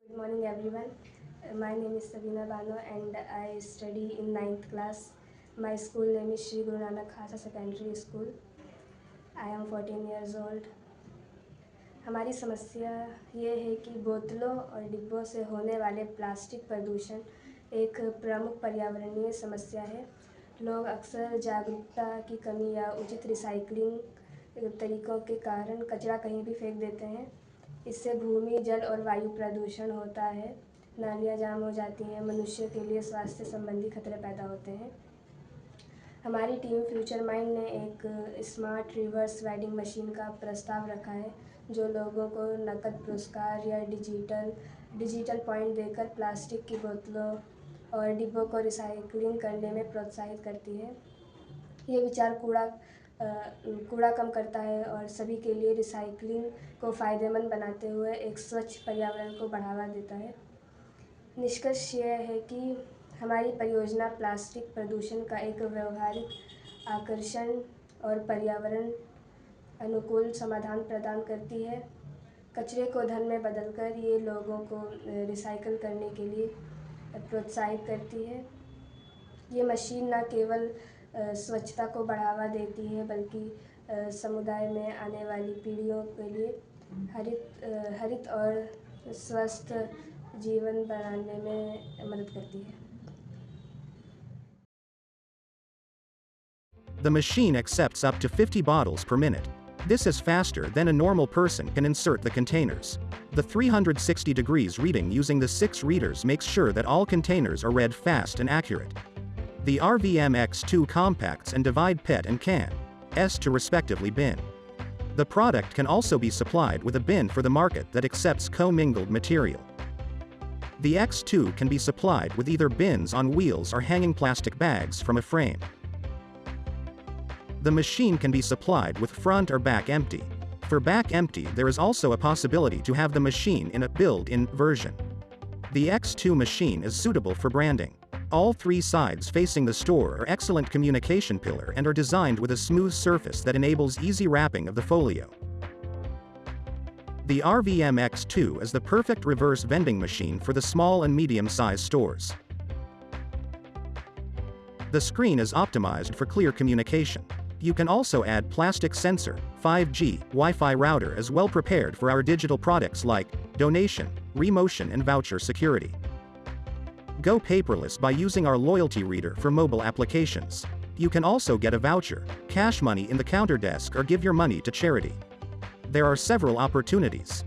Good morning, everyone. My name is Sabina Bano and I study in ninth class. My school name is Shri Guru Nanak Khalsa Secondary School. I am 14 years old. हमारी समस्या ये है कि बोतलों और डिब्बों से होने वाले प्लास्टिक प्रदूषण एक प्रमुख पर्यावरणीय समस्या है। लोग अक्सर जागरूकता की कमी या उचित रिसाइकलिंग तरीकों के कारण कचरा कहीं भी फेंक देते हैं। इससे भूमि, जल और वायु प्रदूषण होता है। नालियाँ जाम हो जाती हैं, मनुष्य के लिए स्वास्थ्य संबंधी खतरे पैदा होते हैं। हमारी टीम फ्यूचर माइंड ने एक स्मार्ट रिवर्स वेंडिंग मशीन का प्रस्ताव रखा है, जो लोगों को नकद पुरस्कार या डिजिटल पॉइंट देकर प्लास्टिक की बोतलों और डिब्बों को रिसाइकलिंग करने में प्रोत्साहित करती है। ये विचार कूड़ा कम करता है और सभी के लिए रिसाइकलिंग को फ़ायदेमंद बनाते हुए एक स्वच्छ पर्यावरण को बढ़ावा देता है। निष्कर्ष यह है कि हमारी परियोजना प्लास्टिक प्रदूषण का एक व्यवहारिक आकर्षण और पर्यावरण अनुकूल समाधान प्रदान करती है। कचरे को धन में बदलकर ये लोगों को रिसाइकल करने के लिए प्रोत्साहित करती है। ये मशीन न केवल स्वच्छता को बढ़ावा देती है, बल्कि समुदाय में आने वाली पीढ़ियों के लिए हरित और स्वस्थ जीवन बनाने में मदद करती है। The machine accepts up to 50 bottles per minute. This is faster than a normal person can insert the containers. The 360 degrees reading using the 6 readers makes sure that all containers are read fast and accurate. The RVMX2 compacts and divide PET and can S to respectively bin. The product can also be supplied with a bin for the market that accepts commingled material. The X2 can be supplied with either bins on wheels or hanging plastic bags from a frame. The machine can be supplied with front or back empty. For back empty, there is also a possibility to have the machine in a built-in version. The X2 machine is suitable for branding. All 3 sides facing the store are excellent communication pillar and are designed with a smooth surface that enables easy wrapping of the folio. The RVM X2 is the perfect reverse vending machine for the small and medium-sized stores. The screen is optimized for clear communication. You can also add plastic sensor, 5G, Wi-Fi router as well prepared for our digital products like donation, remotion and voucher security. Go paperless by using our loyalty reader for mobile applications. You can also get a voucher, cash money in the counter desk or give your money to charity. There are several opportunities.